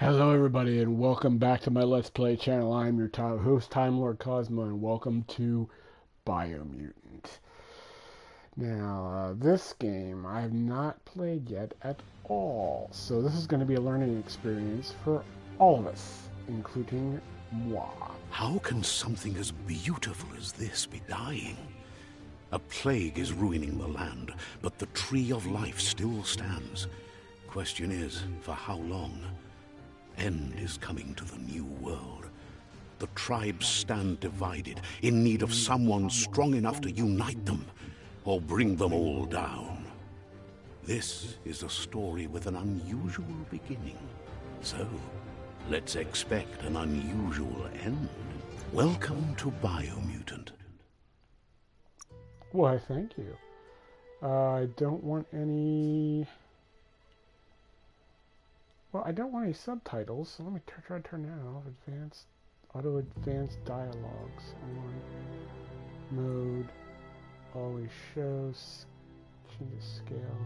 Hello everybody and welcome back to my Let's Play channel. I'm your host, TimeLord Cosmo, and welcome to Biomutant. Now, this game I have not played yet at all, so this is going to be a learning experience for all of us, including moi. How can something as beautiful as this be dying? A plague is ruining the land, but the tree of life still stands. Question is, for how long? End is coming to the new world. The tribes stand divided, in need of someone strong enough to unite them, or bring them all down. This is a story with an unusual beginning. So, let's expect an unusual end. Welcome to Biomutant. Why, thank you. I don't want any... Well, I don't want any subtitles, so let me try to turn that off. Advanced dialogues on. Mode. Always shows. Change the scale.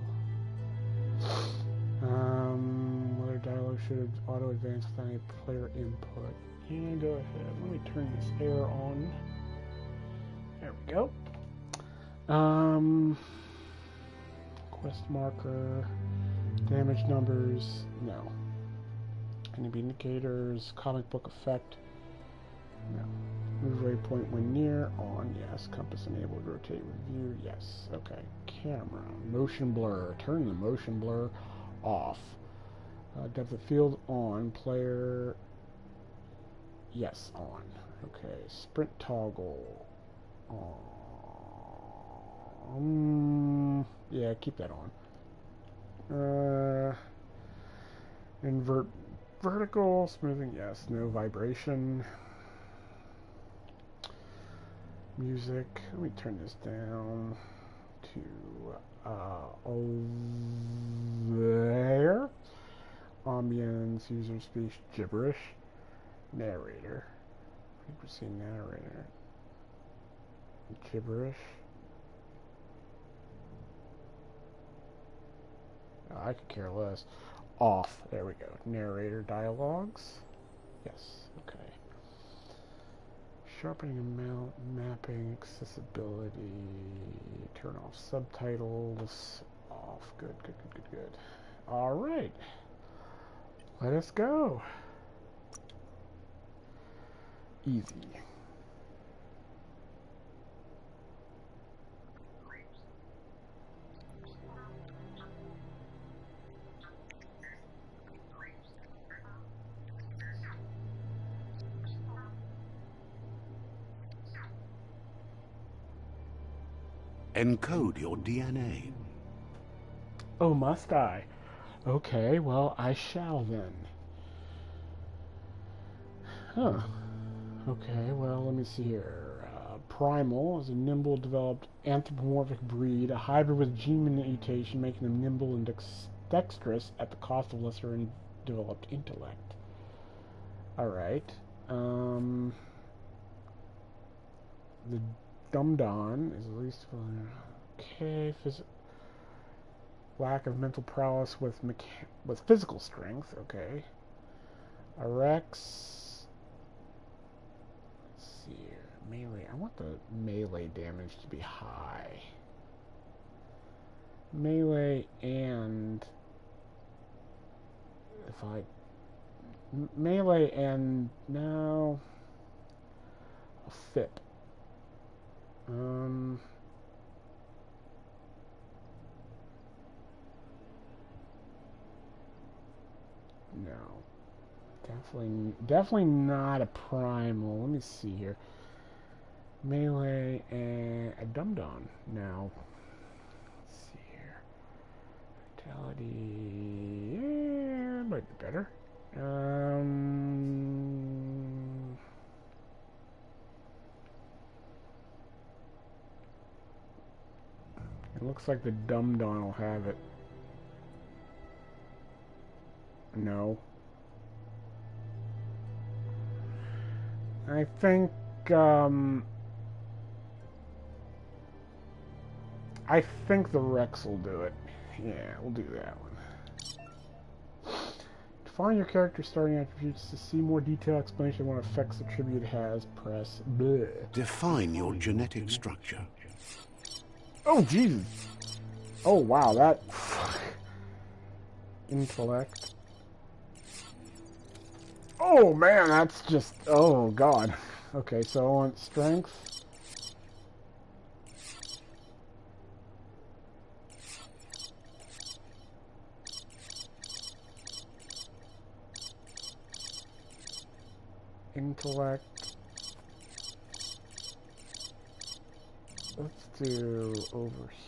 Whether dialogue should auto advance without any player input. And go ahead. Let me turn this air on. There we go. Quest marker. Damage numbers, no. Enemy indicators, comic book effect, no. Move waypoint when near, on, yes. Compass enabled, rotate with view, yes. Okay. Camera, motion blur, turn the motion blur off. Depth of field on, player, yes, on. Okay, sprint toggle, on. Yeah, keep that on. Invert vertical, smoothing, yes, no vibration. Music, let me turn this down to there. Ambience, user speech, gibberish. Narrator. Frequency narrator. Gibberish. I could care less. Off. There we go. Narrator dialogues. Yes. Okay. Sharpening amount, mapping, accessibility. Turn off subtitles. Off. Good, good, good, good, good. Alright. Let us go. Easy. Encode your DNA. Oh, must I? Okay, well, I shall then. Huh. Okay, well, let me see here. Primal is a nimble, developed anthropomorphic breed, a hybrid with gene mutation, making them nimble and dexterous at the cost of lesser developed intellect. Alright. The Dumdon is at least... Okay, lack of mental prowess with physical strength, okay. A Rex... Let's see here. Melee. I want the melee damage to be high. Melee and... Melee and... No... A FIP. No. Definitely not a primal. Let me see here. Melee and a Dumdon. Now, let's see here. Vitality, yeah, might be better. It looks like the Dumdon will have it. No. I think, I think the Rex will do it. Yeah, we'll do that one. Define your character's starting attributes. To see more detailed explanation of what effects the tribute has, press bleh. Define your genetic structure. Oh, Jesus. Oh, wow, that... Intellect. Oh, man, that's just... Oh, God. Okay, so I want strength. Intellect. Let's do over here.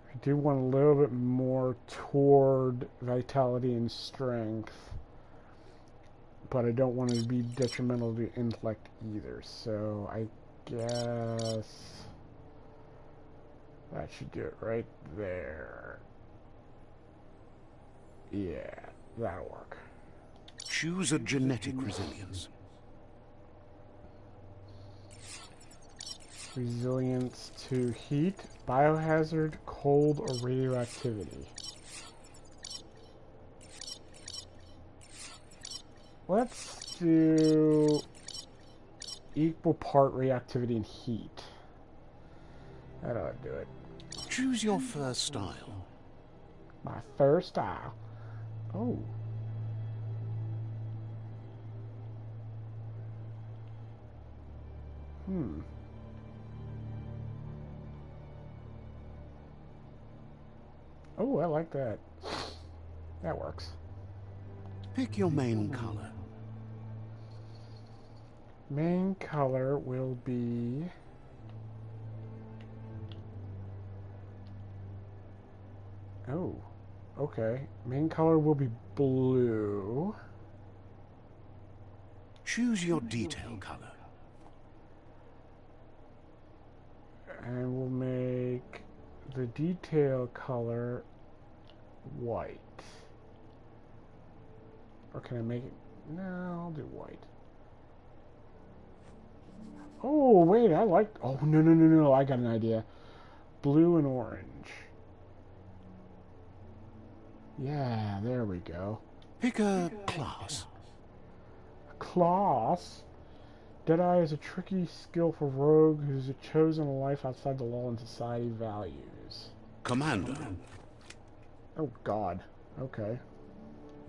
I do want a little bit more toward vitality and strength, but I don't want it to be detrimental to intellect either, so I guess that should do it right there. Yeah, that'll work. Choose a genetic resilience. Resilience to heat, biohazard, cold, or radioactivity. Let's do equal part radioactivity and heat. That ought to do it. Choose your first style. My first style. Oh. Oh, I like that. That works. Pick your main color. Main color will be... Oh, okay. Main color will be blue. Choose your detail color. And we'll make the detail color white. Or can I make it? No, I'll do white. Oh, wait, I like... Oh, no, I got an idea. Blue and orange. Yeah, there we go. Pick a class. Class? Deadeye is a tricky, skillful rogue who's chosen a life outside the law and society values. Commander. Oh, God. Okay.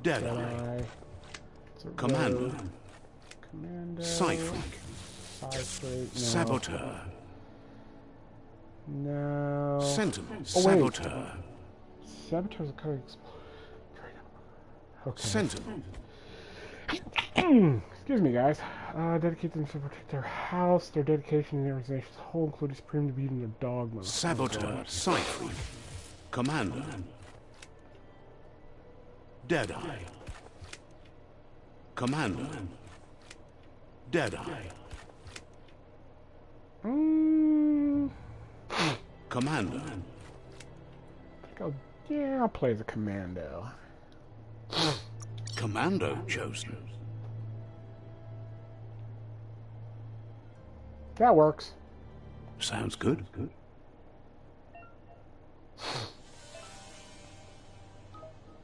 Deadeye. Commander. Commando. Psyphreak. Psyphreak. No. Saboteur. No. Sentinel. Oh, Saboteur. Saboteur's a kind of... Okay. Sentinel. Excuse me, guys. Dedicate them to protect their house, their dedication and the organization's whole, including supreme to beating their dogma. Saboteur. Psyphreak. Commander. Deadeye. Commander. Deadeye. Commander. Yeah, I'll play the commando. Commando chosen. That works. Sounds good.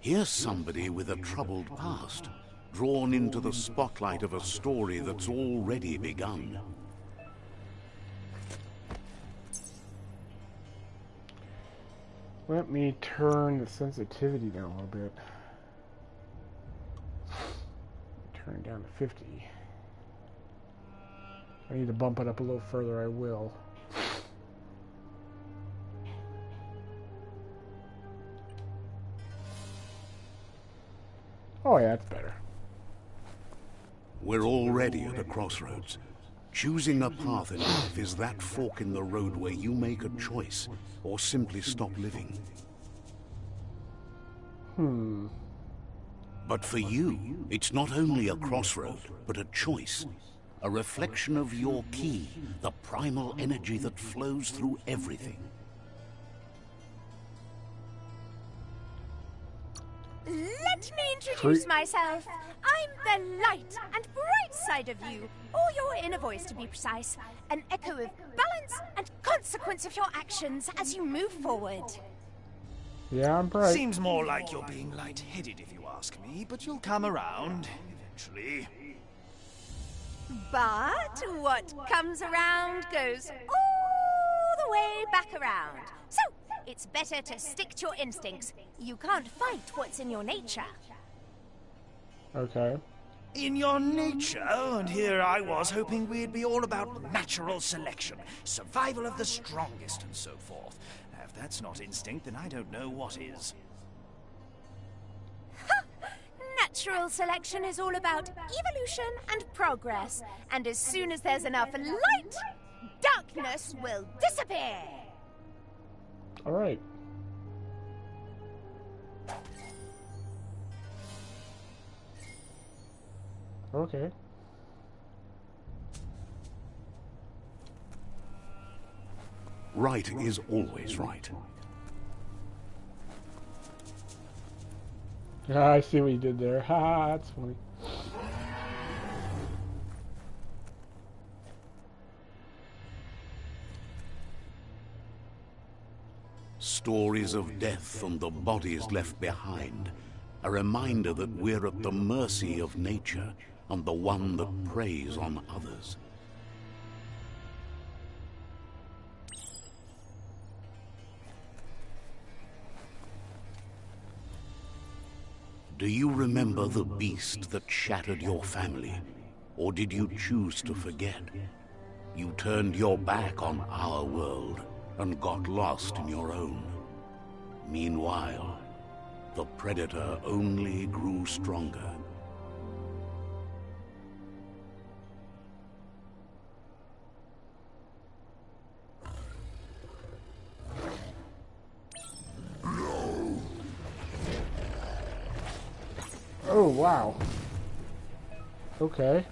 Here's somebody with a troubled past, drawn into the spotlight of a story that's already begun. Let me turn the sensitivity down a little bit. Turn it down to 50. If I need to bump it up a little further, I will. Oh yeah, that's better. We're already at a crossroads. Choosing a path in life is that fork in the road where you make a choice, or simply stop living. But for you, it's not only a crossroad, but a choice. A reflection of your key, the primal energy that flows through everything. Let me introduce myself. I'm the light and bright side inside of you, or your inner voice to be precise, an echo of balance and consequence of your actions as you move forward. Yeah, I'm bright. Seems more like you're being lightheaded if you ask me, but you'll come around eventually. But what comes around goes all the way back around. So, it's better to stick to your instincts. You can't fight what's in your nature. Okay. In your nature, and here I was hoping we'd be all about natural selection, survival of the strongest, and so forth. Now, if that's not instinct, then I don't know what is. Natural selection is all about evolution and progress. And as soon as there's enough light, darkness will disappear. All right. Okay. Right is always right. I see what you did there. Ha, that's funny. Stories of death and the bodies left behind. A reminder that we're at the mercy of nature and the one that preys on others. Do you remember the beast that shattered your family? Or did you choose to forget? You turned your back on our world and got lost in your own. Meanwhile, the Predator only grew stronger. Oh, wow. Okay.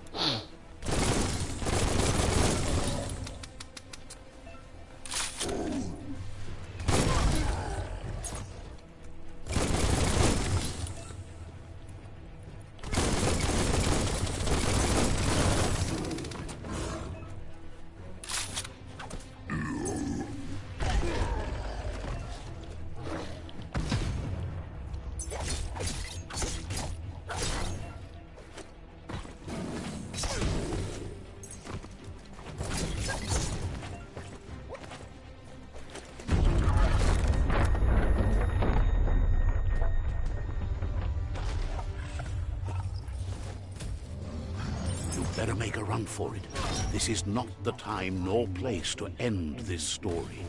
Better make a run for it. This is not the time nor place to end this story.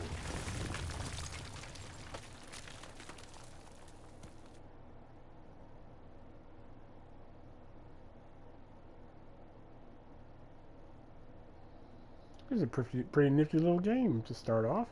This is a pretty nifty little game to start off.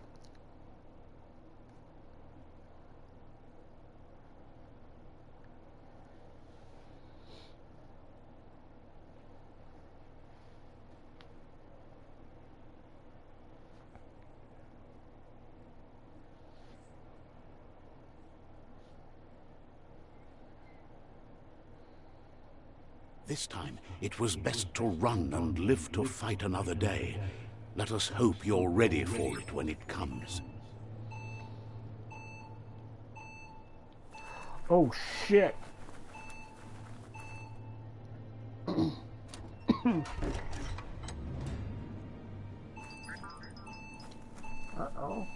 This time, it was best to run and live to fight another day. Let us hope you're ready for it when it comes. Oh, shit. Uh-oh.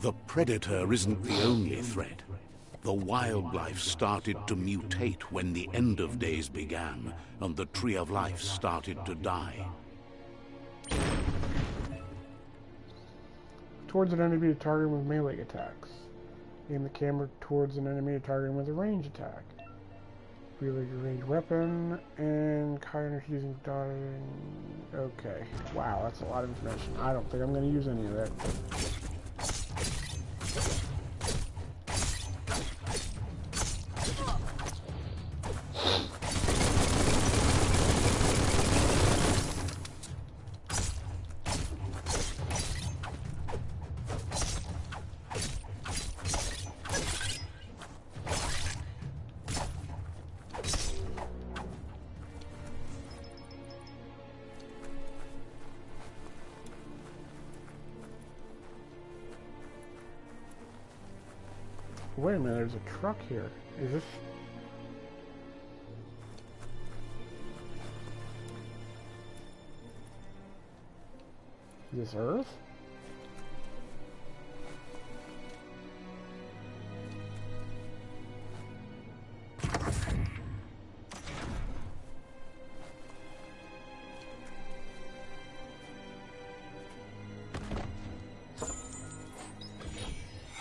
The Predator isn't the only threat. The wildlife started to mutate when the end of days began, and the Tree of Life started to die. Towards an enemy to target with melee attacks. Aim the camera towards an enemy to target with a range attack. Reload your ranged weapon, and counters using dodging. Okay. Wow, that's a lot of information. I don't think I'm going to use any of that. Wait a minute, there's a truck here. Is this... Is this Earth?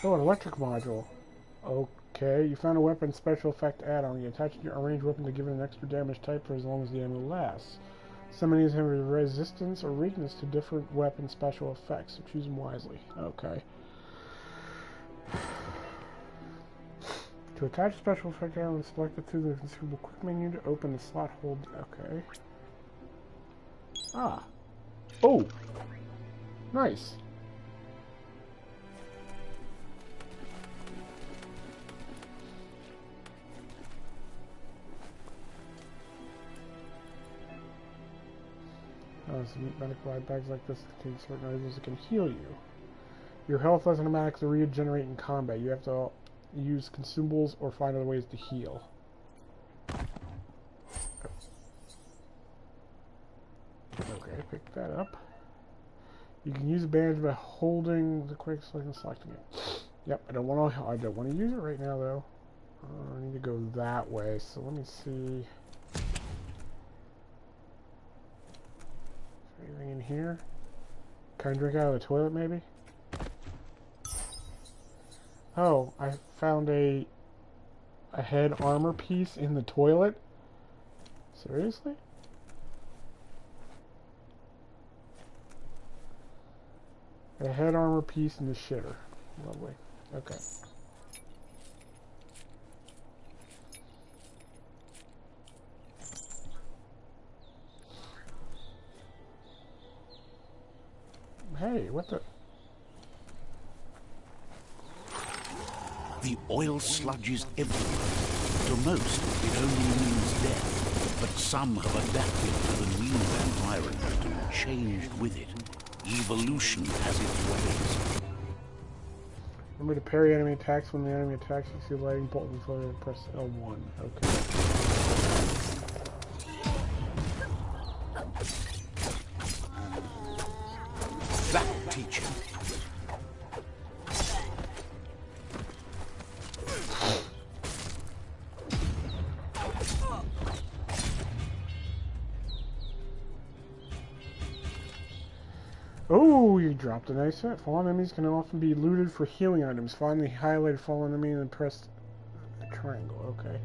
Oh, an electric module. Okay, you found a weapon special effect add-on. You attach your ranged weapon to give it an extra damage type for as long as the ammo lasts. Some enemies have resistance or weakness to different weapon special effects, so choose them wisely. Okay. To attach special effect add-on, select it through the consumable quick menu to open the slot hold. Okay. Ah. Oh! Nice. Some medical eye bags like this contain certain items that can heal you. Your health doesn't automatically regenerate in combat. You have to use consumables or find other ways to heal. Okay, pick that up. You can use a bandage by holding the quick select and selecting it. Yep, I don't want to use it right now though. I need to go that way. So let me see. Anything in here? Can I drink out of the toilet, maybe? Oh, I found a head armor piece in the toilet? Seriously? A head armor piece in the shitter. Lovely. Okay. Hey, what the... The oil sludge is everywhere. To most, it only means death. But some have adapted to the new environment and changed with it. Evolution has its ways. Remember to parry enemy attacks. When the enemy attacks, you see a lightning bolt and float and press L1. Okay. That'll teach you. Oh, you dropped a nice hit. Fallen enemies can often be looted for healing items. Find the highlighted fallen enemy and then press the triangle. Okay.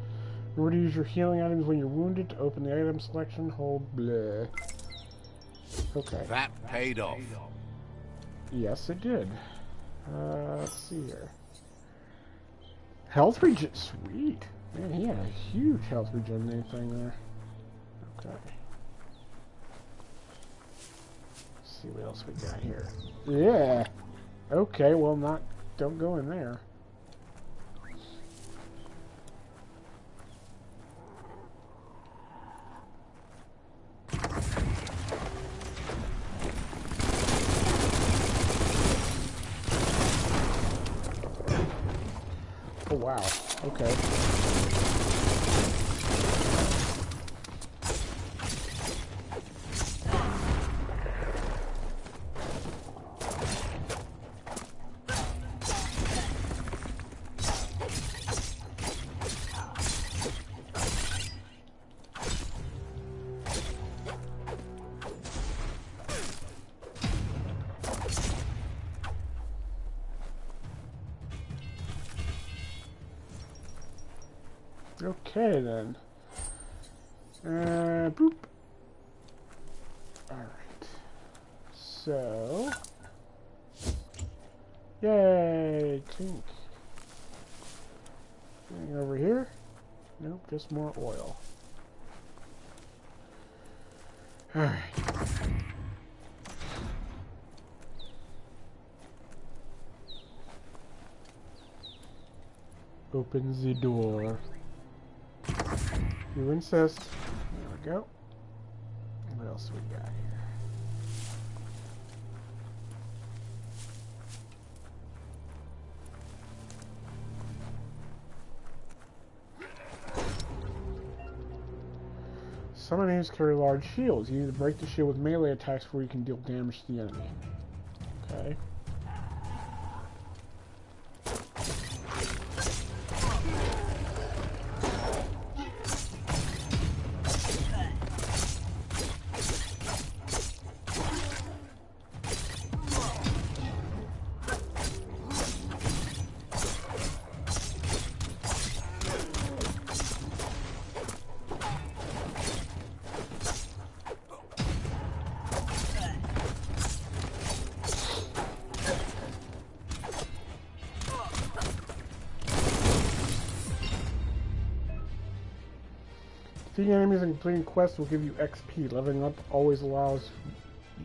Remember to use your healing items when you're wounded. To open the item selection, hold bleh. Okay. That paid off. Yes, it did. Let's see here. Health regen. Sweet. Man, he had a huge health regeneration thing there. Okay. See what else we got here. Yeah. Okay, well don't go in there. Oh wow. Okay. Okay then. Boop. Alright. So. Yay! Clink. Anything over here? Nope, just more oil. Alright. Open the door. You insist. There we go. What else we got here? Some enemies carry large shields. You need to break the shield with melee attacks before you can deal damage to the enemy. Okay. Defeating enemies and completing quests will give you XP. Leveling up always allows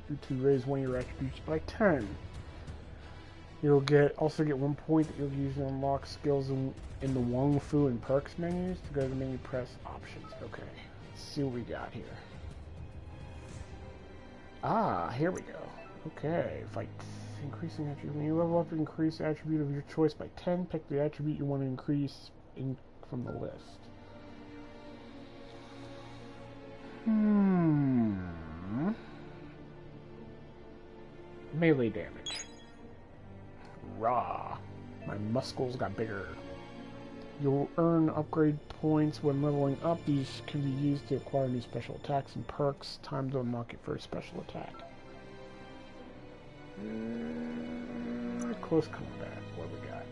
you to raise one of your attributes by 10. You'll also get 1 point that you'll use to unlock skills in the Wong Fu and perks menus. To go to the menu, press options. Okay, let's see what we got here. Ah, here we go. Okay, fight. Increasing attribute. When you level up, increase attribute of your choice by 10. Pick the attribute you want to increase from the list. Melee damage. Raw. My muscles got bigger. You'll earn upgrade points when leveling up. These can be used to acquire new special attacks and perks. Time to unlock your first special attack. Close combat. What we got?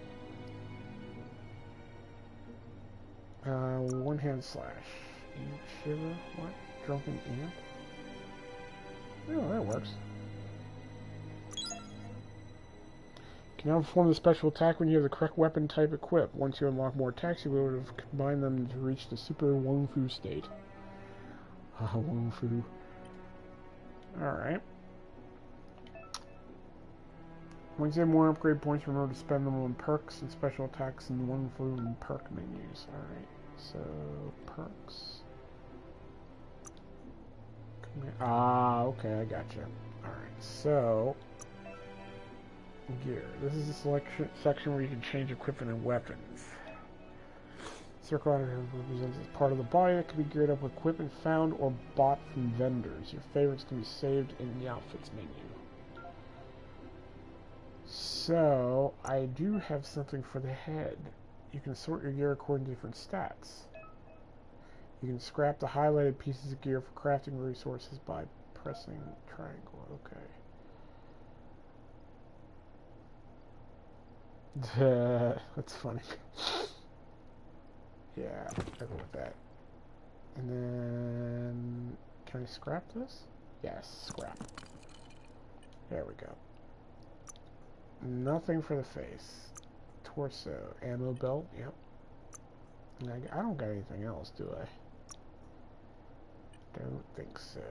One hand slash. Ant shiver. What? Drunken ant? Oh, that works. You can now perform the special attack when you have the correct weapon type equipped. Once you unlock more attacks, you'll be able to combine them to reach the Super Wong Fu state. Wong Fu. Alright. Once you have more upgrade points, remember to spend them on perks and special attacks in the Wong Fu and perk menus. Alright, so perks. Okay, I gotcha. Alright, so gear. This is the section where you can change equipment and weapons. Circle item represents as part of the body that can be geared up with equipment found or bought from vendors. Your favorites can be saved in the outfits menu. So, I do have something for the head. You can sort your gear according to different stats. You can scrap the highlighted pieces of gear for crafting resources by pressing triangle. Okay. That's funny. Yeah, I'll go with that. And then, can I scrap this? Yes, scrap. There we go. Nothing for the face. Torso. Ammo belt, yep. And I don't got anything else, do I? Don't think so.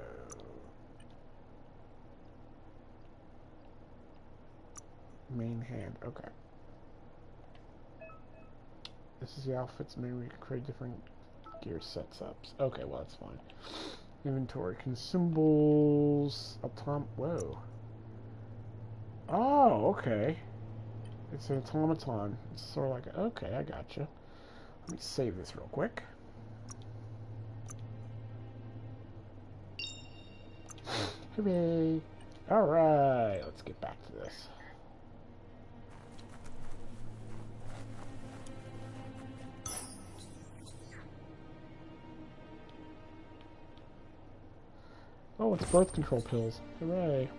Main hand, okay. This is the outfits menu where you can create different gear sets-ups. Okay, well that's fine. Inventory, consumables, whoa. Oh, okay. It's an automaton. It's sort of like, okay, I gotcha. Let me save this real quick. Hooray! Alright, let's get back to this. Oh, it's birth control pills. Hooray!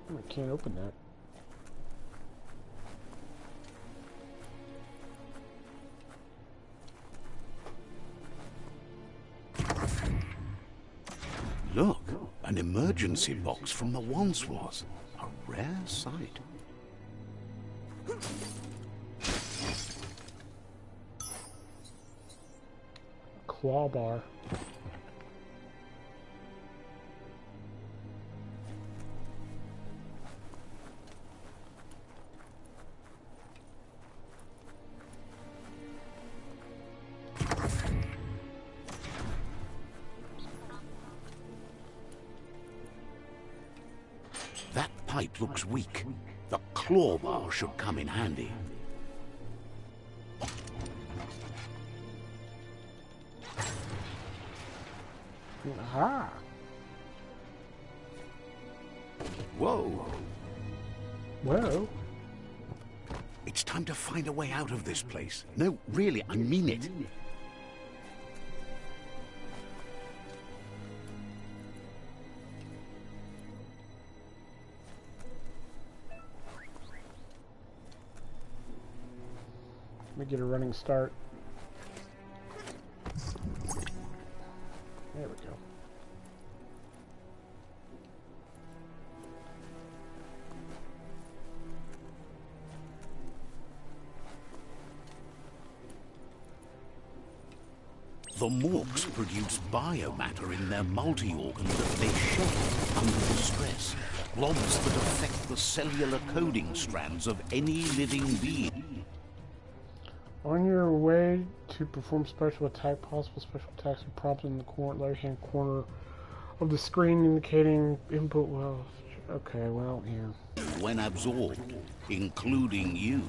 Oh, I can't open that. Look, an emergency box from the once was. A rare sight. Claw bar. That pipe looks weak. The claw bar should come in handy. Aha! Whoa! Whoa! It's time to find a way out of this place. No, really, I mean it. Let me get a running start. There we go. The Morks produce biomatter in their multi-organ that they shed under the stress. Blobs that affect the cellular coding strands of any living being. On your way to perform special attack, possible special attacks are prompted in the right-hand corner of the screen indicating input. Well, okay, well, yeah. When absorbed, including you.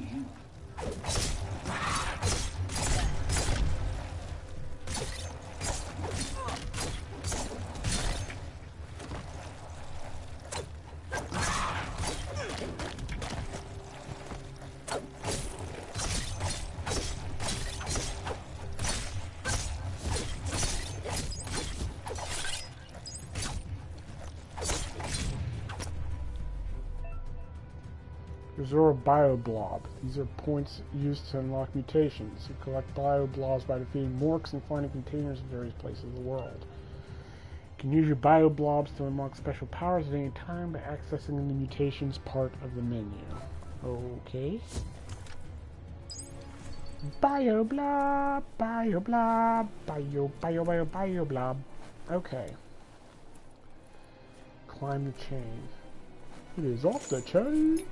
Absorb Bioblob. These are points used to unlock mutations. You collect Bioblobs by defeating Morks and finding containers in various places of the world. You can use your Bioblobs to unlock special powers at any time by accessing the mutations part of the menu. Okay. Bioblob, Bioblob, Bioblob. Okay. Climb the chain. It is off the chain.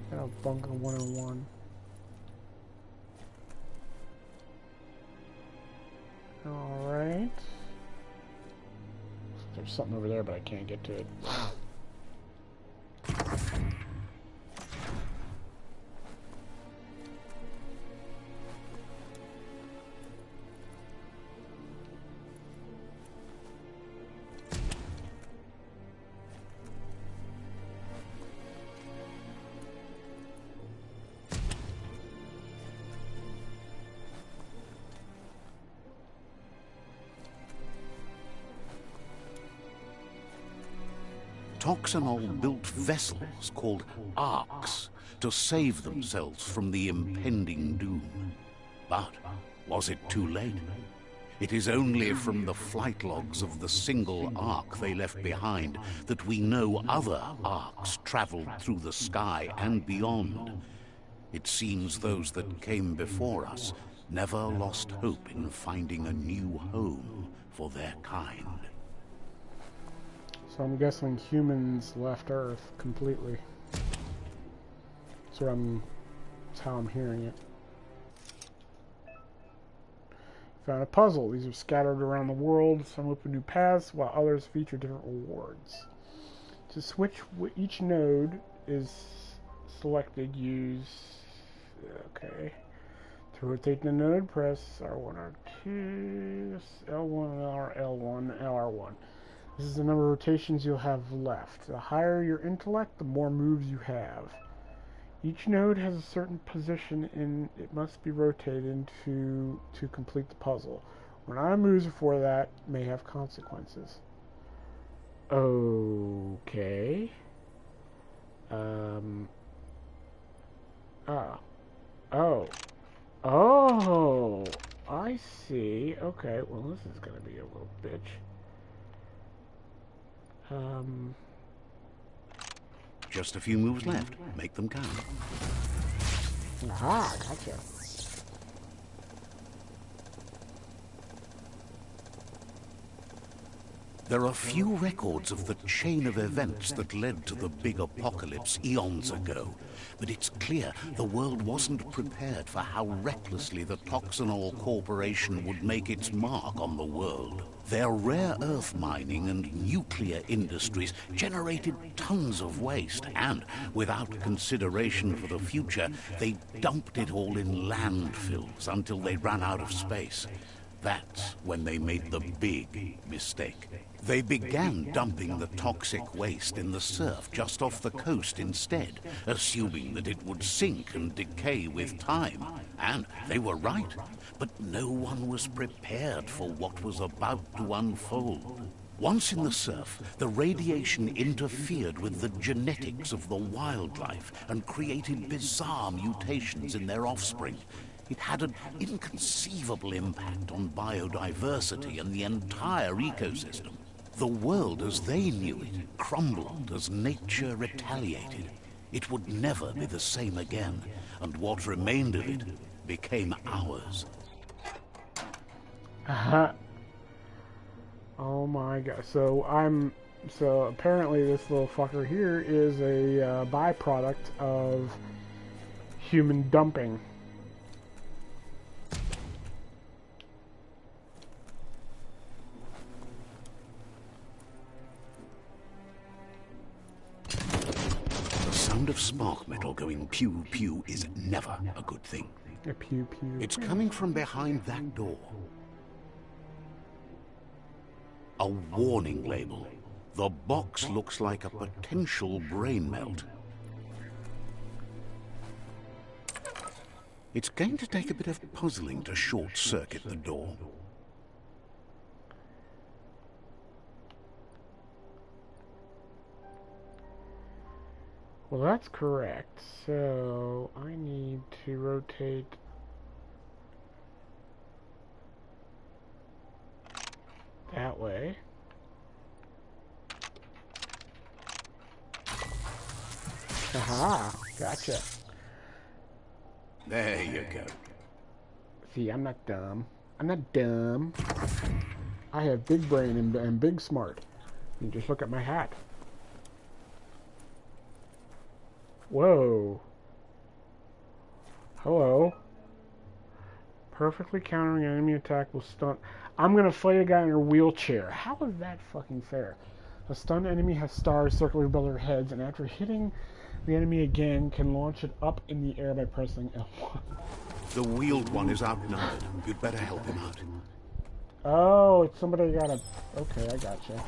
Got a bunker 101. Alright. There's something over there, but I can't get to it. Toxanol built vessels called arks to save themselves from the impending doom. But was it too late? It is only from the flight logs of the single ark they left behind that we know other arks traveled through the sky and beyond. It seems those that came before us never lost hope in finding a new home for their kind. So I'm guessing humans left Earth completely. That's how I'm hearing it. Found a puzzle. These are scattered around the world. Some open new paths, while others feature different rewards. To switch each node is selected, use... Okay. To rotate the node, press R1, R2, L1, L1, LR1. This is the number of rotations you'll have left. The higher your intellect, the more moves you have. Each node has a certain position and it must be rotated to complete the puzzle. When I moves before that may have consequences. Okay. Oh, I see. Okay, well this is gonna be a little bitch. Just a few moves left. Make them count. Aha, gotcha. There are few records of the chain of events that led to the big apocalypse eons ago, but it's clear the world wasn't prepared for how recklessly the Toxanol Corporation would make its mark on the world. Their rare earth mining and nuclear industries generated tons of waste, and without consideration for the future, they dumped it all in landfills until they ran out of space. That's when they made the big mistake. They began dumping the toxic waste in the surf just off the coast instead, assuming that it would sink and decay with time. And they were right. But no one was prepared for what was about to unfold. Once in the surf, the radiation interfered with the genetics of the wildlife and created bizarre mutations in their offspring. It had an inconceivable impact on biodiversity and the entire ecosystem. The world as they knew it crumbled as nature retaliated. It would never be the same again, and what remained of it became ours. Oh my god. So apparently this little fucker here is a byproduct of human dumping. The sound of spark metal going pew pew is never a good thing. A pew pew. It's coming from behind that door. A warning label. The box looks like a potential brain melt. It's going to take a bit of puzzling to short-circuit the door. Well, that's correct. So I need to rotate that way. Aha, gotcha. There you go. See, I'm not dumb. I'm not dumb. I have big brain and big smart. You just look at my hat. Whoa. Hello. Perfectly countering an enemy attack will stun. I'm gonna fight a guy in a wheelchair. How is that fucking fair? A stunned enemy has stars circling above their heads, and after hitting the enemy again, can launch it up in the air by pressing L1. The wheeled one is outnumbered. You'd better help him out. Oh, it's somebody got a... Okay, I gotcha.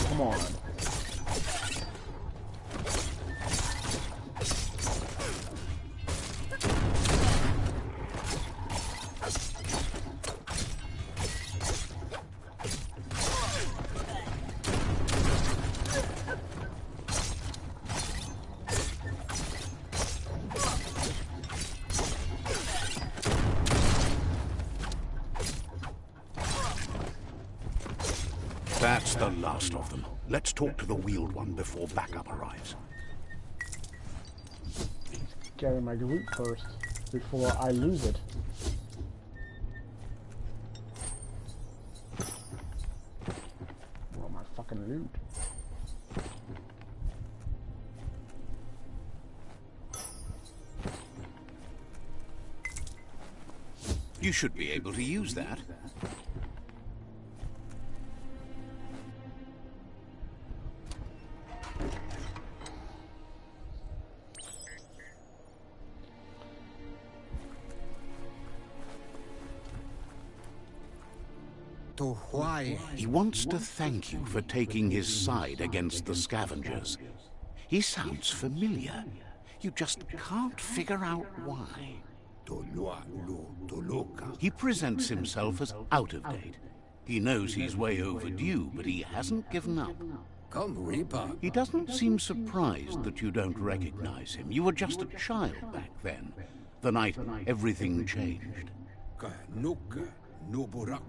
Come on. That's the last of them. Let's talk to the wheeled one before backup arrives. Gather my loot first before I lose it. Well, my fucking loot. You should be able to use that. He wants to thank you for taking his side against the scavengers. He sounds familiar. You just can't figure out why. He presents himself as out of date. He knows he's way overdue, but he hasn't given up. He doesn't seem surprised that you don't recognize him. You were just a child back then, the night everything changed.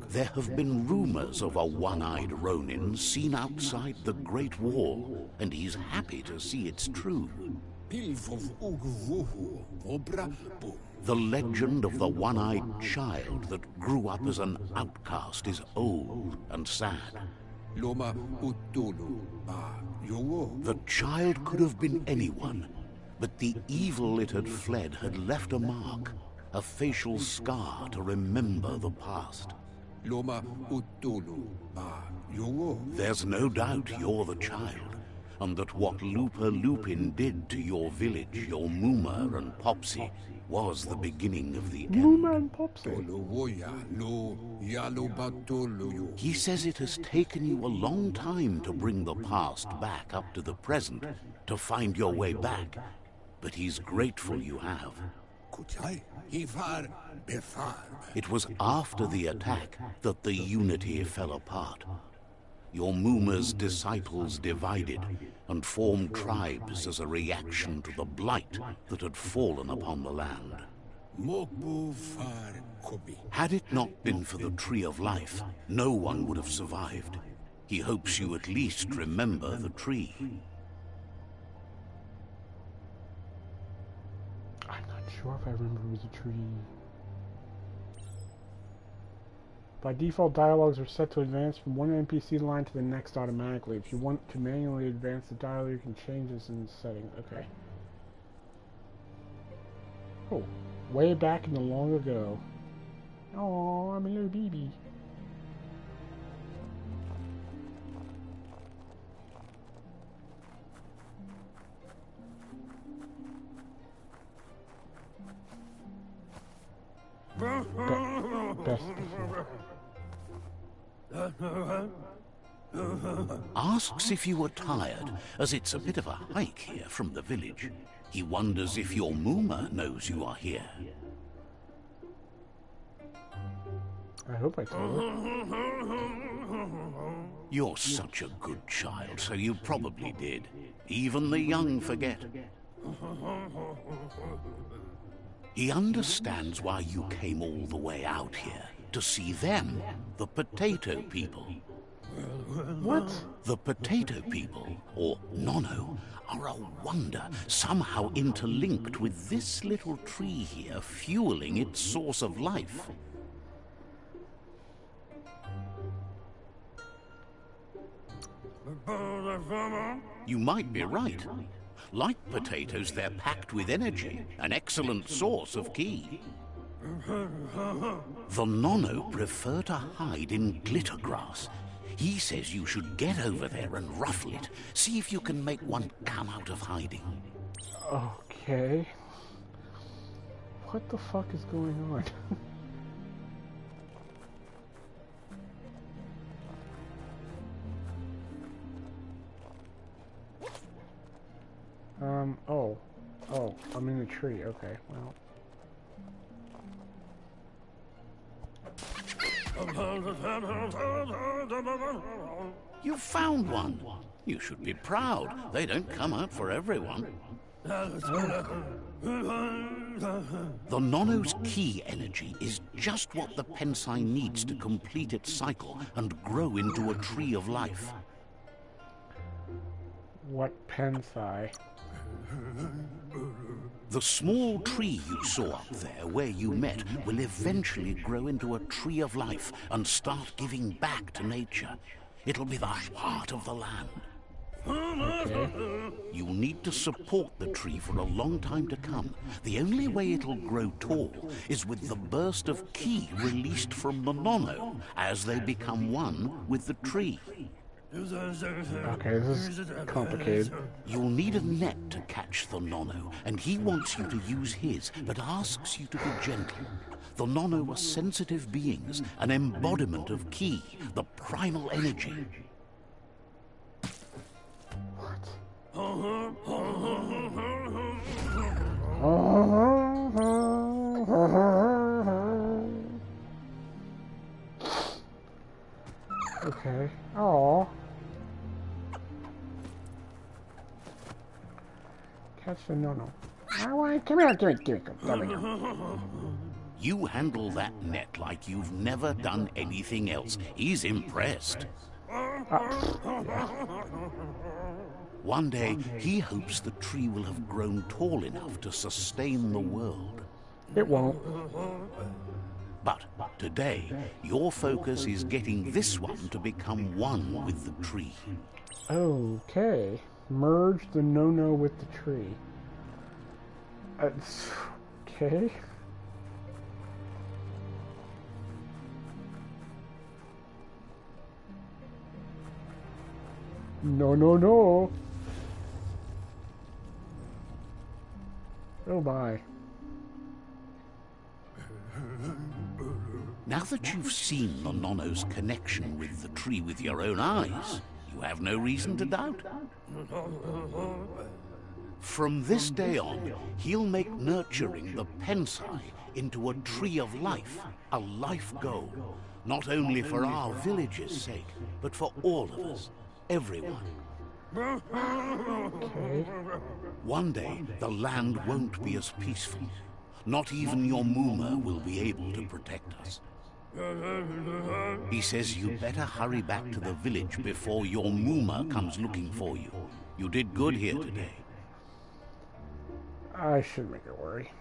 There have been rumors of a one-eyed Ronin seen outside the Great Wall, and he's happy to see it's true. The legend of the one-eyed child that grew up as an outcast is old and sad. Loma Utulu Ba Yowo. The child could have been anyone, but the evil it had fled had left a mark, a facial scar to remember the past. Loma Utulu Ba Yowo. There's no doubt you're the child, and that what Lupa Lupin did to your village, your Muma and Popsy, was the beginning of the end. Muma and Popsy. Woya lo Yalo Batolo. He says it has taken you a long time to bring the past back up to the present, to find your way back, but he's grateful you have. Kuchai Ifar Befar. It was after the attack that the unity fell apart. Your Muma's disciples divided and formed tribes as a reaction to the blight that had fallen upon the land. Mobu Far Kobi. Had it not been for the Tree of Life, no one would have survived. He hopes you at least remember the tree. I'm not sure if I remember it was a tree. By default, dialogues are set to advance from one NPC line to the next automatically. If you want to manually advance the dialogue, you can change this in the setting. Okay. Oh, way back in the long ago. Oh, I'm a little baby. Best before. Asks if you were tired, as it's a bit of a hike here from the village. He wonders if your Muma knows you are here. I hope I told her. You're such a good child, so you probably did. Even the young forget. He understands why you came all the way out here, to see them, the potato people. What? The potato people, or Nono, are a wonder, somehow interlinked with this little tree here, fueling its source of life. You might be right. Like potatoes, they're packed with energy, an excellent source of ki. The Nono prefer to hide in glitter grass. He says you should get over there and ruffle it. See if you can make one come out of hiding. Okay. What the fuck is going on? Oh, I'm in the tree. Okay, well. You found one. You should be proud. They don't come out for everyone. The Nono's ki energy is just what the Pensai needs to complete its cycle and grow into a tree of life. What Pensai? The small tree you saw up there where you met will eventually grow into a tree of life and start giving back to nature. It'll be the heart of the land. Okay. You'll need to support the tree for a long time to come. The only way it'll grow tall is with the burst of ki released from the Nono as they become one with the tree. Okay, this is complicated. You'll need a net to catch the Nono, and he wants you to use his, but asks you to be gentle. The Nono are sensitive beings, an embodiment of ki, the primal energy. Okay. Oh. Catch the Nono. Come here, give it. There we go. You handle that net like you've never done anything else. He's impressed. One day, he hopes the tree will have grown tall enough to sustain the world. It won't. But today, your focus is getting this one to become one with the tree. Okay. Merge the no-no with the tree. Okay. No, no, no. Oh my. Now that you've seen the Nono's connection with the tree with your own eyes, you have no reason to doubt. From this day on, he'll make nurturing the Pensai into a tree of life, a life goal, not only for our village's sake, but for all of us, everyone. Okay. One day, the land won't be as peaceful. Not even your Muma will be able to protect us. He says you better hurry back to the village before your Muma comes looking for you. You did good here today. I should make her worry.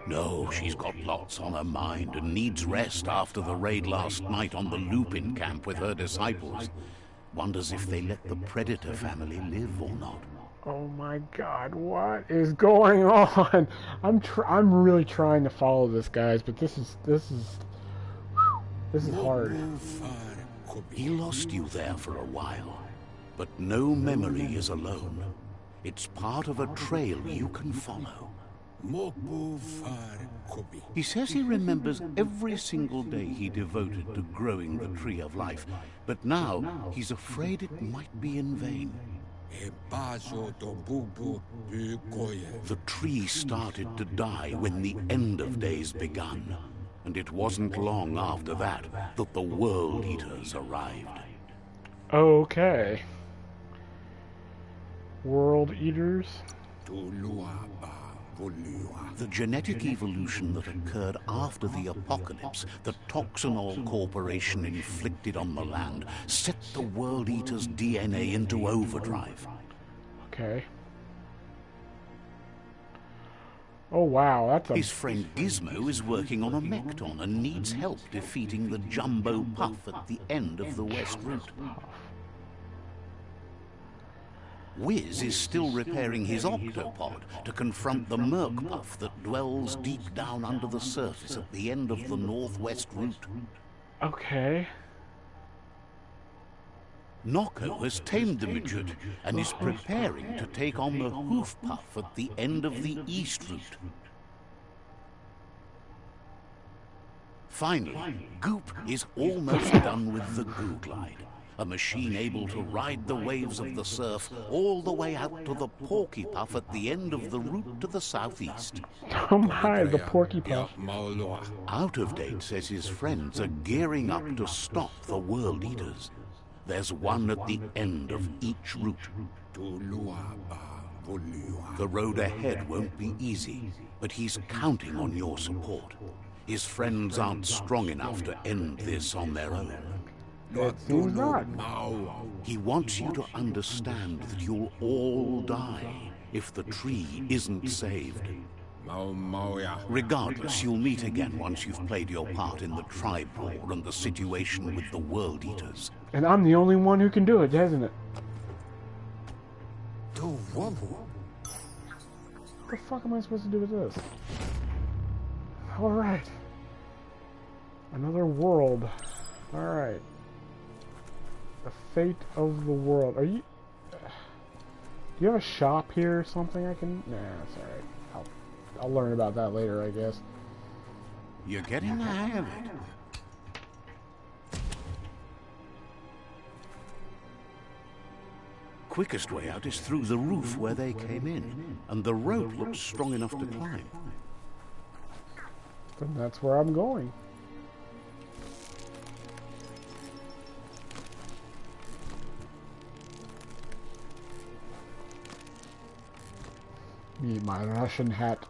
No, she's got lots on her mind and needs rest after the raid last night on the Lupin camp with her disciples. Wonders if they let the Predator family live or not. Oh my God, what is going on? I'm really trying to follow this, guys, but this is hard. He lost you there for a while, but no memory is alone. It's part of a trail you can follow. He says he remembers every single day he devoted to growing the Tree of Life, but now he's afraid it might be in vain. The tree started to die when the end of days begun, and it wasn't long after that that the World Eaters arrived. Okay. World Eaters? The genetic evolution that occurred after the apocalypse that Toxinol Corporation inflicted on the land set the World Eater's DNA into overdrive. Okay. Oh wow, that's a... His friend Gizmo is working on a Mekton and needs help defeating the Jumbo Puff at the end of the West Route. Wiz is still repairing his octopod to confront the Merc-Puff that dwells deep down under the surface at the end of the Northwest Route. Okay. Noko has tamed the midget and is preparing to take on the Hoof-Puff at the end of the East Route. Finally, Goop is almost done with the Goo Glide, a machine able to ride the waves of the surf all the way out to the Porky Puff at the end of the route to the southeast. Oh my, the Porky Puff. Out of Date says his friends are gearing up to stop the World Eaters. There's one at the end of each route. The road ahead won't be easy, but he's counting on your support. His friends aren't strong enough to end this on their own. It seems not. He wants you to understand that you'll all die if the tree isn't saved. Regardless, you'll meet again once you've played your part in the tribe war and the situation with the World Eaters. And I'm the only one who can do it, isn't it? What the fuck am I supposed to do with this? Alright. Another world. Alright. The fate of the world. Are you... Do you have a shop here or something I can... Nah, that's alright. I'll learn about that later, I guess. You're getting the hang of it. Quickest way out is through the roof where they came in, and the rope looks strong enough to climb. Then that's where I'm going. Need my Russian hat.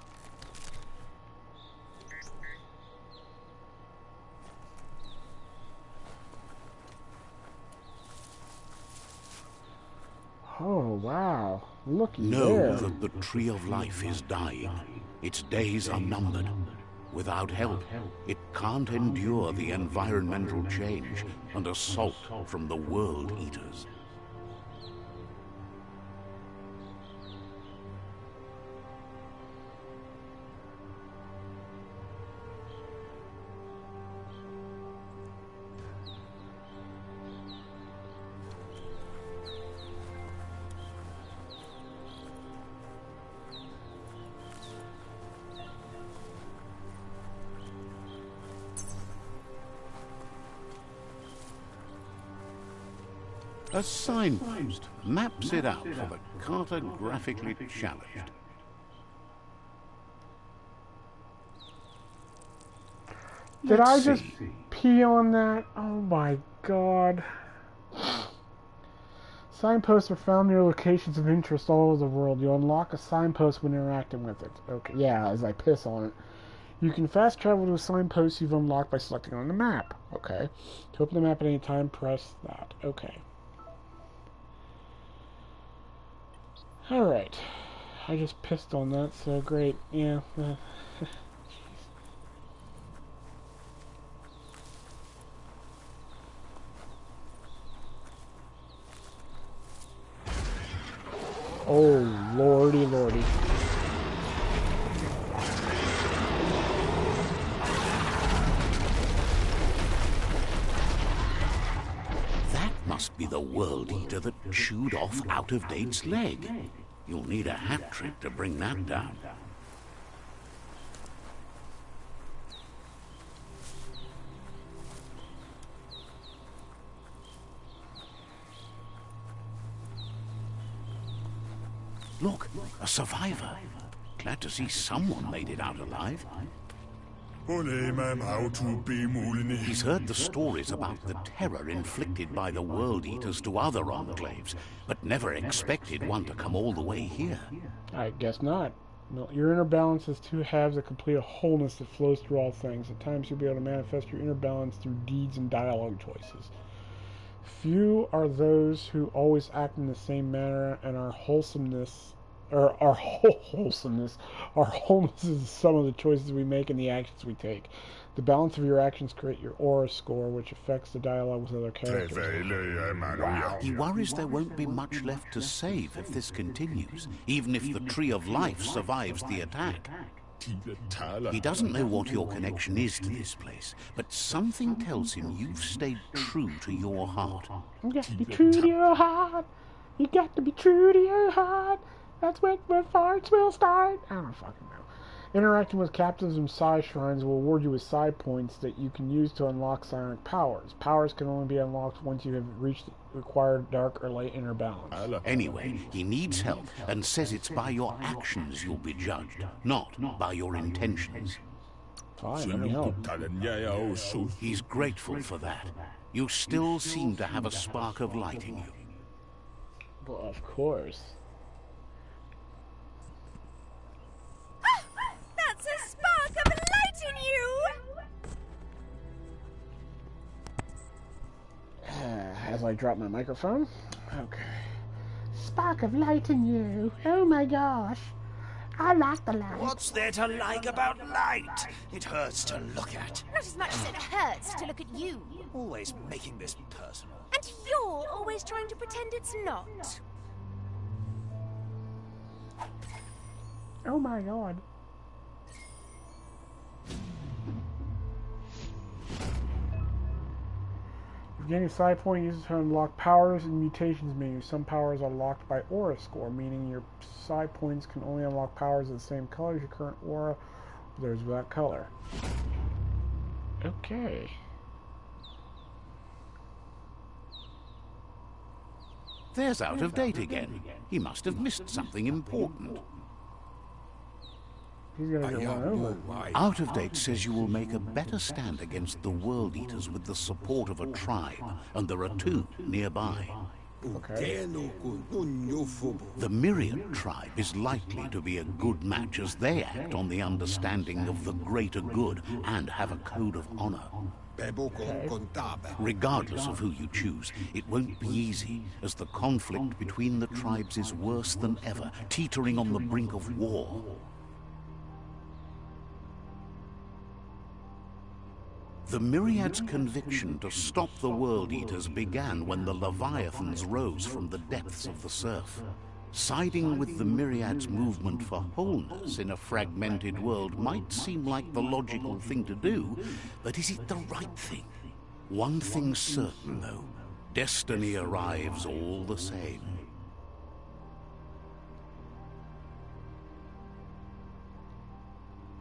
Oh, wow. Looky Know there. that the Tree of Life is dying. Its days are numbered. Without help, it can't endure the environmental change and assault from the World Eaters. A signpost maps it out for the cartographically challenged. Did I Let's just see. pee on that? Oh my god. Signposts are found near locations of interest all over the world. You unlock a signpost when interacting with it. Okay, yeah, as I piss on it. You can fast travel to a signpost you've unlocked by selecting on the map. Okay. To open the map at any time, press that. Okay. Alright. I just pissed on that, so great. Yeah. Oh, lordy, lordy. That must be the World Eater that chewed off Out-of-Date's leg. You'll need a hat trick to bring that down. Look, a survivor. Glad to see someone made it out alive. He's heard the stories about the terror inflicted by the World Eaters to other enclaves, but never expected one to come all the way here. I guess not. No, your inner balance is two halves that complete a wholeness that flows through all things. At times you'll be able to manifest your inner balance through deeds and dialogue choices. Few are those who always act in the same manner, and our wholesomeness is the sum of the choices we make and the actions we take. The balance of your actions create your aura score, which affects the dialogue with other characters. Wow. He worries there won't be much left to save if this continues, even if the Tree of Life survives the attack. He doesn't know what your connection is to this place, but something tells him you've stayed true to your heart. You got to be true to your heart. You got to be true to your heart. That's when farts will start. I don't fucking know. Interacting with captives and psi shrines will award you with psi points that you can use to unlock psionic powers. Powers can only be unlocked once you have reached the required dark or light inner balance. Anyway, he needs help and says it's by your actions you'll be judged, not by your intentions. Fine, let me help. He's grateful for that. You still seem to have a spark of light in you. Well, of course. That's a spark of light in you! As I drop my microphone. Okay. Spark of light in you. Oh my gosh. I like the light. What's there to like about light? It hurts to look at. Not as much as it hurts to look at you. Always making this personal. And you're always trying to pretend it's not. Oh my god. Gaining psi point uses to unlock powers and mutations menu. Some powers are locked by aura score, meaning your psi points can only unlock powers of the same color as your current aura, or those without color. Okay. There's Out-of-Date again. He must have missed something important. He's gonna get run over. Out-of-Date says you will make a better stand against the World Eaters with the support of a tribe, and there are two nearby. Okay. The The Myriad tribe is likely to be a good match as they act on the understanding of the greater good and have a code of honor. Regardless of who you choose, it won't be easy, as the conflict between the tribes is worse than ever, teetering on the brink of war. The Myriad's conviction to stop the World Eaters began when the Leviathans rose from the depths of the surf. Siding with the Myriad's movement for wholeness in a fragmented world might seem like the logical thing to do, but is it the right thing? One thing's certain, though. Destiny arrives all the same.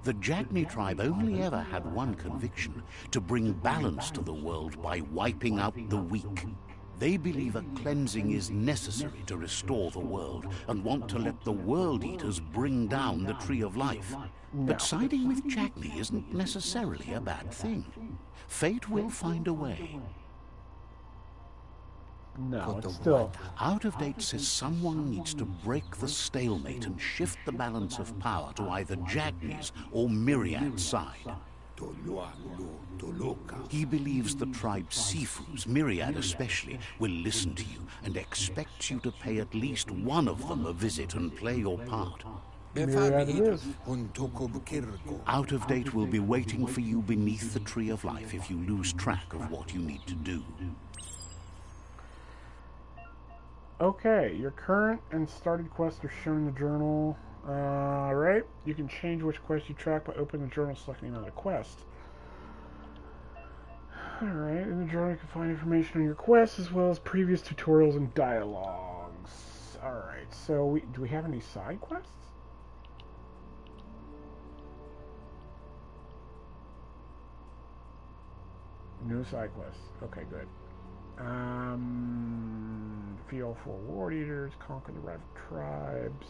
The Jagni tribe only ever had one conviction: to bring balance to the world by wiping out the weak. They believe a cleansing is necessary to restore the world, and want to let the World Eaters bring down the Tree of Life. But siding with Jagni isn't necessarily a bad thing. Fate will find a way. No, it's still... Out of Date says someone needs to break the stalemate and shift the balance of power to either Jagni's or Myriad's side. He believes the tribe Sifus, Myriad especially, will listen to you and expects you to pay at least one of them a visit and play your part. Myriad it is. Out of Date will be waiting for you beneath the Tree of Life if you lose track of what you need to do. Okay, your current and started quests are shown in the journal. Alright, you can change which quest you track by opening the journal and selecting another quest. Alright, in the journal you can find information on your quests as well as previous tutorials and dialogues. Alright, so do we have any side quests? No side quests. Okay, good. Defeat all 4 World Eaters, conquer the rival tribes.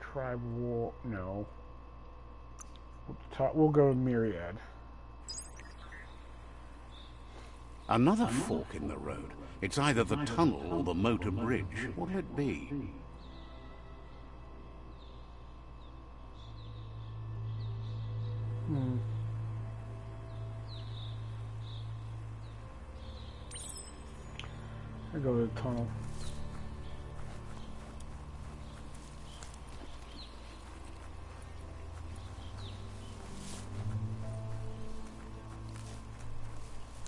Tribe war, no. We'll go to Myriad. Another fork in the road. It's either the tunnel or the motor bridge. What'll it be? I'll go to the tunnel.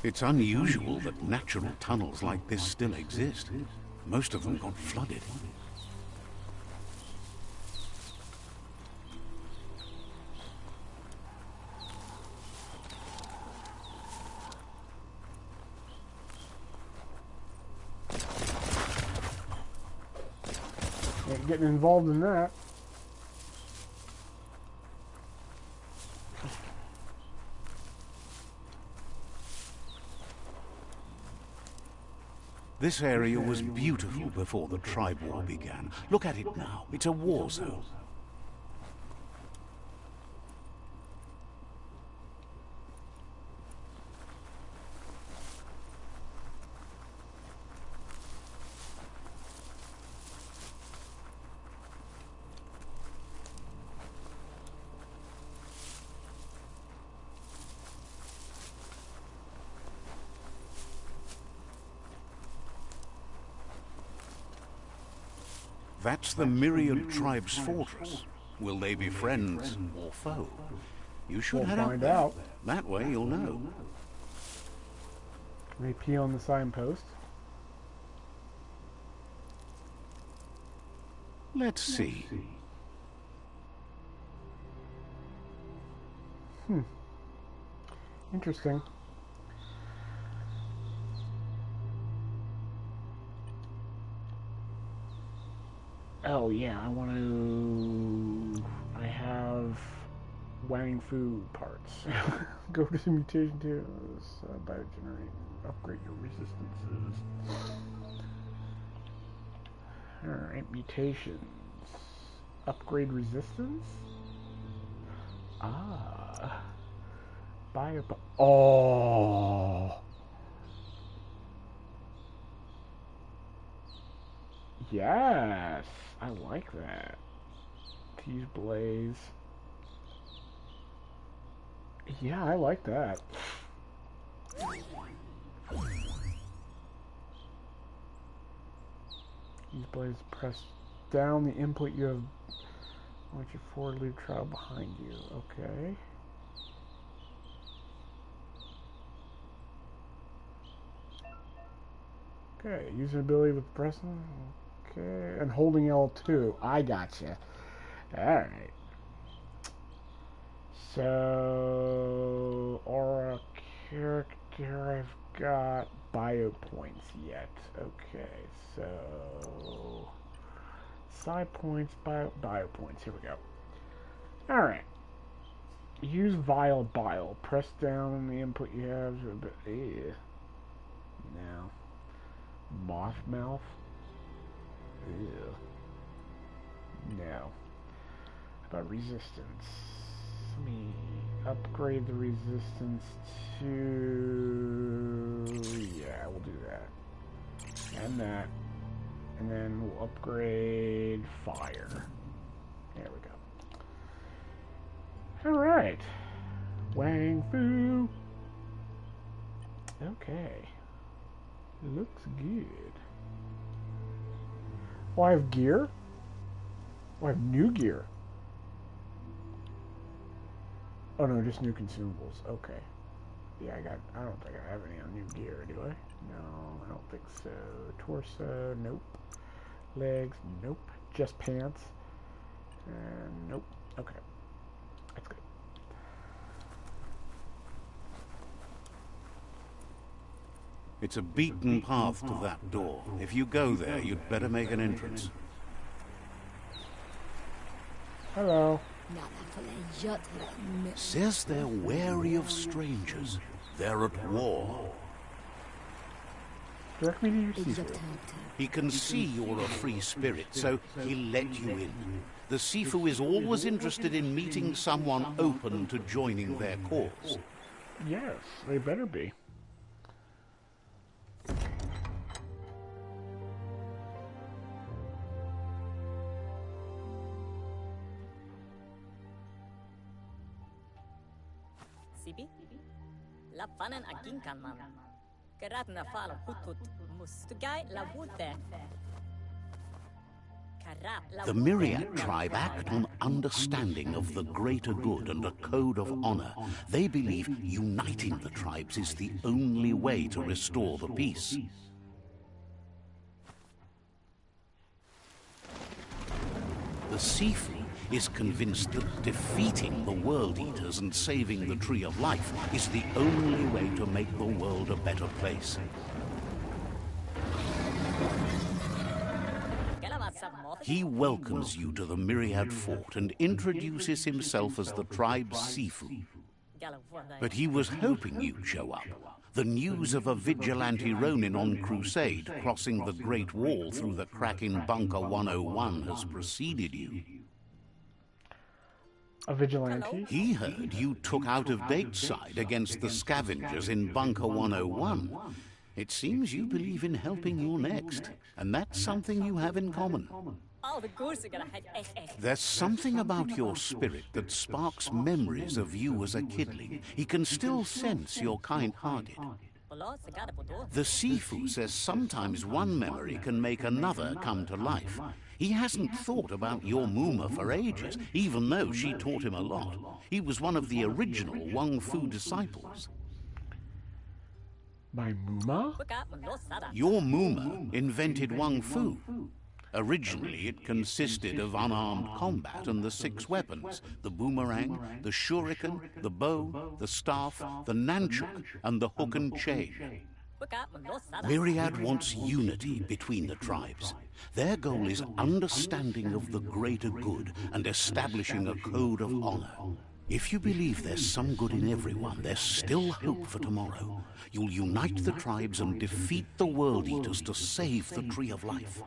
It's unusual that natural tunnels like this still exist. Most of them got flooded. Ain't getting involved in that. This area was beautiful before the tribe war began. Look at it now. It's a war zone. That's the Myriad tribe's fortress. Will they be friends or foe? You should We'll head up find there. out. That way you'll know. Can we pee on the signpost? Let's see. Interesting. Oh yeah, I have Wang Fu parts. Go to the mutation tables, biogenerate, upgrade your resistances. Alright, mutations. Upgrade resistance? Ah. Oh. Yes, I like that. Tease Blaze. Yeah, I like that. Use blades to press down the input you have. Want your forward lead trial behind you. Okay. Okay, use an ability with pressing. Okay, and holding L2. I gotcha. Alright. So, aura character, I've got bio points yet. Okay, so side points, bio points. Here we go. Alright. Use vial bile. Press down on the input you have. Now. Moth mouth. Ew. No. How about resistance? Let me upgrade the resistance to... Yeah, we'll do that. And that. And then we'll upgrade fire. There we go. Alright. Wang Fu. Okay. Looks good. Oh, I have gear? Oh, I have new gear. Oh no, just new consumables. Okay. Yeah, I don't think I have any on new gear, do I? No, I don't think so. Torso, nope. Legs, nope. Just pants. And nope. Okay. That's good. It's a beaten path to that door. If you go there, you'd better make an entrance. Hello. Says they're wary of strangers. They're at war. Direct me to your Sifu. He can see you're a free spirit, so he'll let you in. The Sifu is always interested in meeting someone open to joining their cause. Yes, they better be. Sibi? Lapanan aginkan man. Karat na fala hutut mustugay la wute. The Myriad tribe act on understanding of the greater good and a code of honor. They believe uniting the tribes is the only way to restore the peace. The Sifu is convinced that defeating the World Eaters and saving the Tree of Life is the only way to make the world a better place. He welcomes you to the Myriad Fort and introduces himself as the tribe's Sifu. But he was hoping you'd show up. The news of a vigilante Ronin on crusade crossing the Great Wall through the crack in Bunker 101 has preceded you. A vigilante? He heard you took out-of-date side against the scavengers in Bunker 101. It seems you believe in helping your next, and that's something you have in common. There's something about your spirit that sparks memories of you as a kidling. He can still sense you're kind-hearted. The Sifu says sometimes one memory can make another come to life. He hasn't thought about your Muma for ages, even though she taught him a lot. He was one of the original Wang Fu disciples. My Muma? Your Muma invented Wang Fu. Originally, it consisted of unarmed combat and the 6 weapons: the boomerang, the shuriken, the bow, the staff, the nunchuk, and the hook and chain. Myriad wants unity between the tribes. Their goal is understanding of the greater good and establishing a code of honor. If you believe there's some good in everyone, there's still hope for tomorrow. You'll unite the tribes and defeat the World Eaters to save the Tree of Life.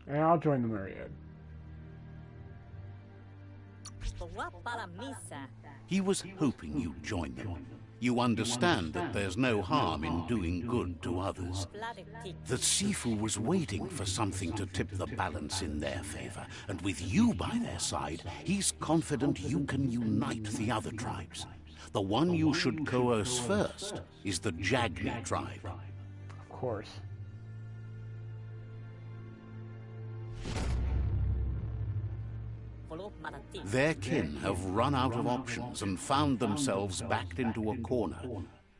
And I'll join the Myriad. He was hoping you'd join them. You understand that there's no harm in doing good to others. The Sifu was waiting for something to tip the balance in their favor, and with you by their side, he's confident you can unite the other tribes. The one you should coerce first is the Jagni tribe. Of course. Their kin have run out of options and found themselves backed into a corner.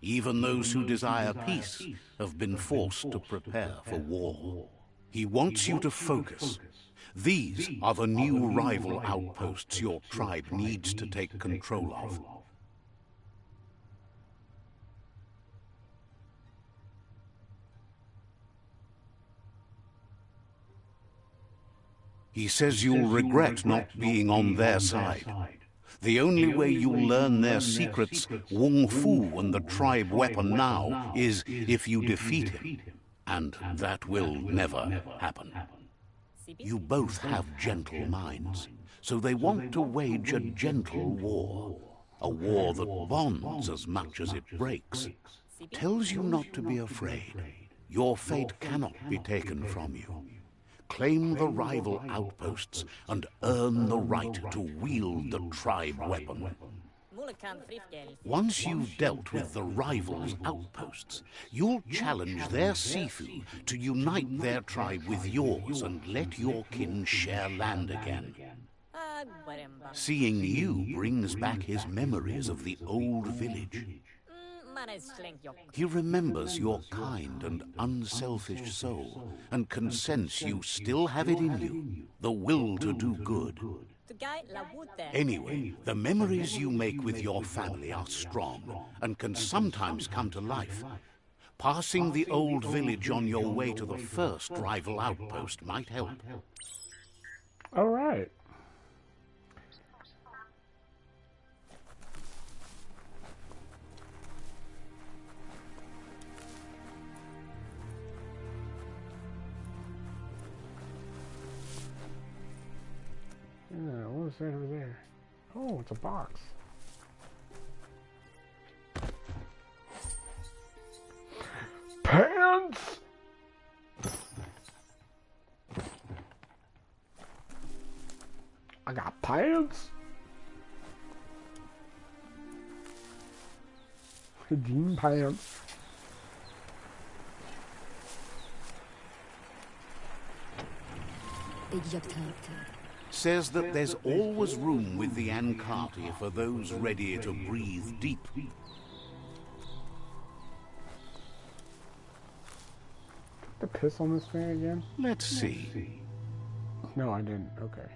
Even those who desire peace have been forced to prepare for war. He wants you to focus. These are the new rival outposts your tribe needs to take control of. He says you'll regret not being on their side. The only way you'll learn their secrets, Wung Fu and the tribe weapon now, is if you defeat him. And that will never happen. You both have gentle minds, so they want to wage a gentle war. A war that bonds as much as it breaks. Tells you not to be afraid. Your fate cannot be taken from you. Claim the rival outposts and earn the right to wield the tribe weapon. Once you've dealt with the rivals' outposts, you'll challenge their Sifu to unite their tribe with yours and let your kin share land again. Seeing you brings back his memories of the old village. He remembers your kind and unselfish soul, and can sense you still have it in you, the will to do good. Anyway, the memories you make with your family are strong, and can sometimes come to life. Passing the old village on your way to the first rival outpost might help. All right. Yeah, what was that over there? Oh, it's a box. Pants! I got pants! Jean pants. Says that there's always room with the Ankati for those ready to breathe deep. The piss on this thing again? Let's see. No, I didn't. Okay.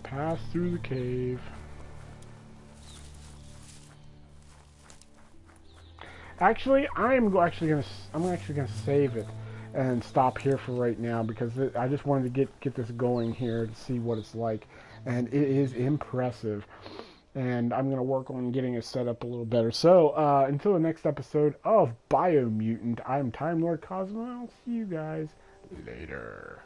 Pass through the cave. Actually, I'm actually gonna save it and stop here for right now, because I just wanted to get this going here to see what it's like, and it is impressive. And I'm gonna work on getting it set up a little better. So until the next episode of Biomutant, I'm TimeLord Cosmo. I'll see you guys later.